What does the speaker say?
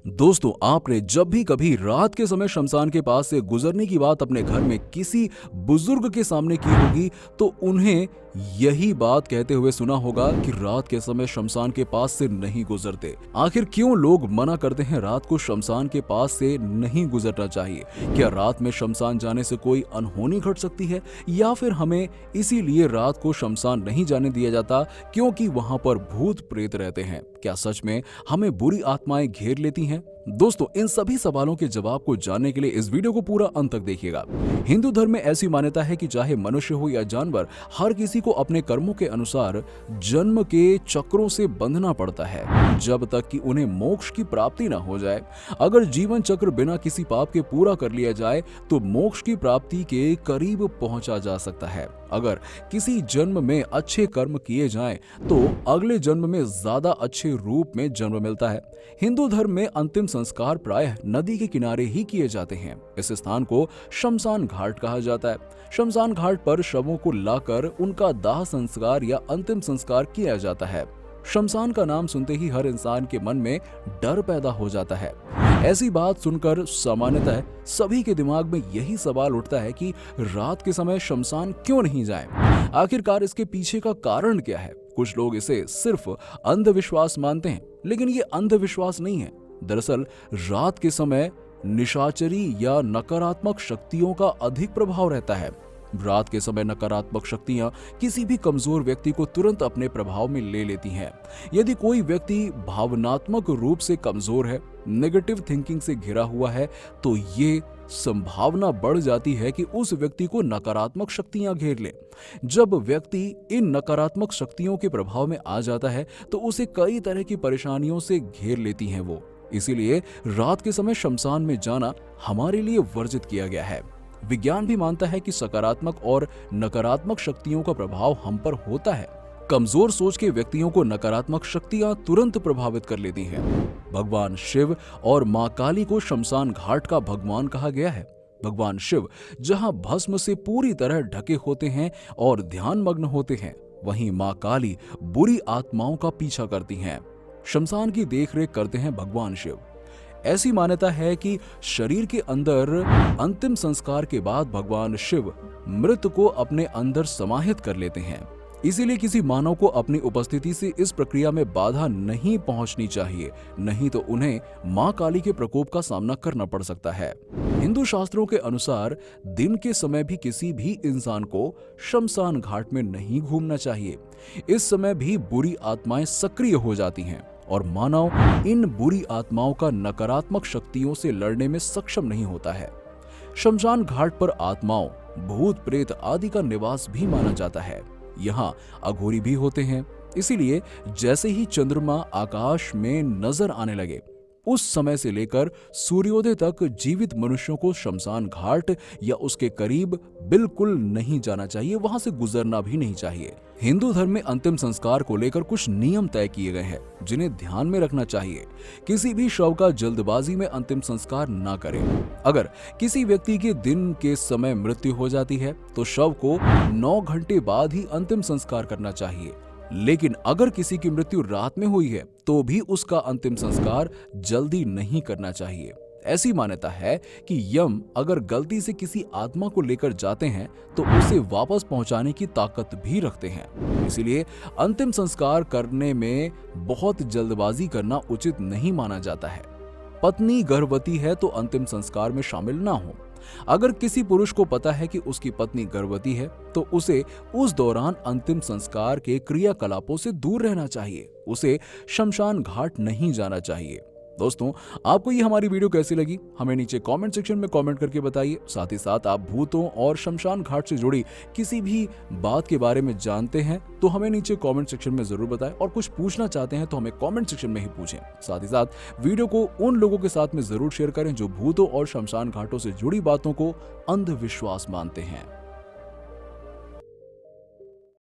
दोस्तों, आपने जब भी कभी रात के समय शमशान के पास से गुजरने की बात अपने घर में किसी बुजुर्ग के सामने की होगी तो उन्हें यही बात कहते हुए सुना होगा कि रात के समय शमशान के पास से नहीं गुजरते। आखिर क्यों लोग मना करते हैं रात को शमशान के पास से नहीं गुजरना चाहिए? क्या रात में शमशान जाने से कोई अनहोनी घट सकती है, या फिर हमें इसीलिए रात को शमशान नहीं जाने दिया जाता क्योंकि वहां पर भूत प्रेत रहते हैं? क्या सच में हमें बुरी आत्माएं घेर लेती हैं? दोस्तों, इन सभी सवालों के जवाब को जानने के लिए इस वीडियो को पूरा अंत तक देखिएगा। हिंदू धर्म में ऐसी मान्यता है कि चाहे मनुष्य हो या जानवर, हर किसी को अपने कर्मों के अनुसार जन्म के चक्रों से बंधना पड़ता है जब तक कि उन्हें मोक्ष की प्राप्ति न हो जाए। अगर जीवन चक्र बिना किसी पाप के पूरा कर लिया जाए तो मोक्ष की प्राप्ति के करीब पहुंचा जा सकता है। अगर किसी जन्म में अच्छे कर्म किए जाएं तो अगले जन्म में ज्यादा अच्छे रूप में जन्म मिलता है। हिंदू धर्म में अंतिम संस्कार प्रायः नदी के किनारे ही किए जाते हैं। इस स्थान को शमशान घाट कहा जाता है। शमशान घाट पर शवों को लाकर उनका दाह संस्कार या अंतिम संस्कार किया जाता है। शमशान का नाम सुनते ही हर इंसान के मन में डर पैदा हो जाता है। ऐसी बात सुनकर सामान्यतः सभी के दिमाग में यही सवाल उठता है कि रात के समय शमशान क्यों नहीं जाएं? आखिरकार इसके पीछे का कारण क्या है? कुछ लोग इसे सिर्फ अंधविश्वास मानते हैं, लेकिन ये अंधविश्वास नहीं है। दरअसल रात के समय निशाचरी या नकारात्मक शक्तियों का अधिक प्रभाव रहता है। रात के समय नकारात्मक शक्तियां किसी भी कमजोर व्यक्ति को तुरंत अपने प्रभाव में ले लेती हैं। यदि कोई व्यक्ति भावनात्मक रूप से कमजोर है, नेगेटिव थिंकिंग से घिरा हुआ है, तो ये संभावना बढ़ जाती है कि उस व्यक्ति को नकारात्मक शक्तियां घेर लें। जब व्यक्ति इन नकारात्मक शक्तियों के प्रभाव में आ जाता है तो उसे कई तरह की परेशानियों से घेर लेती हैं वो। इसीलिए रात के समय शमशान में जाना हमारे लिए वर्जित किया गया है। विज्ञान भी मानता है कि सकारात्मक और नकारात्मक शक्तियों का प्रभाव हम पर होता है। कमजोर सोच के व्यक्तियों को नकारात्मक शक्तियां तुरंत प्रभावित कर लेती हैं। भगवान शिव और मां काली को शमशान घाट का भगवान कहा गया है। भगवान शिव जहां भस्म से पूरी तरह ढके होते हैं और ध्यान मग्न होते हैं, वहीं मां काली बुरी आत्माओं का पीछा करती हैं। शमशान की देखरेख करते हैं भगवान शिव। ऐसी मान्यता है कि शरीर के अंदर अंतिम संस्कार के बाद भगवान शिव मृत को अपने अंदर समाहित कर लेते हैं। इसीलिए किसी मानव को अपनी उपस्थिति से इस प्रक्रिया में बाधा नहीं पहुंचनी चाहिए, नहीं तो उन्हें मां काली के प्रकोप का सामना करना पड़ सकता है। हिंदू शास्त्रों के अनुसार दिन के समय भी किसी भी इंसान को शमशान घाट में नहीं घूमना चाहिए। इस समय भी बुरी आत्माएं सक्रिय हो जाती हैं और मानव इन बुरी आत्माओं का नकारात्मक शक्तियों से लड़ने में सक्षम नहीं होता है। शमशान घाट पर आत्माओं, भूत प्रेत आदि का निवास भी माना जाता है। यहाँ अघोरी भी होते हैं। इसीलिए जैसे ही चंद्रमा आकाश में नजर आने लगे, उस समय से लेकर सूर्योदय तक जीवित मनुष्यों को शमशान घाट या उसके करीब बिल्कुल नहीं जाना चाहिए, वहां से गुजरना भी नहीं चाहिए। हिंदू धर्म में अंतिम संस्कार को लेकर कुछ नियम तय किए गए हैं जिन्हें ध्यान में रखना चाहिए। किसी भी शव का जल्दबाजी में अंतिम संस्कार ना करें। अगर किसी व्यक्ति के दिन के समय मृत्यु हो जाती है तो शव को 9 घंटे बाद ही अंतिम संस्कार करना चाहिए। लेकिन अगर किसी की मृत्यु रात में हुई है तो भी उसका अंतिम संस्कार जल्दी नहीं करना चाहिए। ऐसी मान्यता है कि यम अगर गलती से किसी आत्मा को लेकर जाते हैं तो उसे वापस पहुंचाने की ताकत भी रखते हैं। इसीलिए अंतिम संस्कार करने में बहुत जल्दबाजी करना उचित नहीं माना जाता है। पत्नी गर्भवती है तो अंतिम संस्कार में शामिल ना हो। अगर किसी पुरुष को पता है कि उसकी पत्नी गर्भवती है तो उसे उस दौरान अंतिम संस्कार के क्रियाकलापों से दूर रहना चाहिए। उसे शमशान घाट नहीं जाना चाहिए। दोस्तों, आपको ये हमारी वीडियो कैसी लगी हमें नीचे कमेंट सेक्शन में कमेंट करके बताइए। साथ ही साथ आप भूतों और शमशान घाट से जुड़ी किसी भी बात के बारे में जानते हैं तो हमें नीचे कमेंट सेक्शन में जरूर बताएं, और कुछ पूछना चाहते हैं तो हमें कमेंट सेक्शन में ही पूछें। साथ ही साथ वीडियो को उन लोगों के साथ में जरूर शेयर करें जो भूतों और शमशान घाटों से जुड़ी बातों को अंधविश्वास मानते हैं।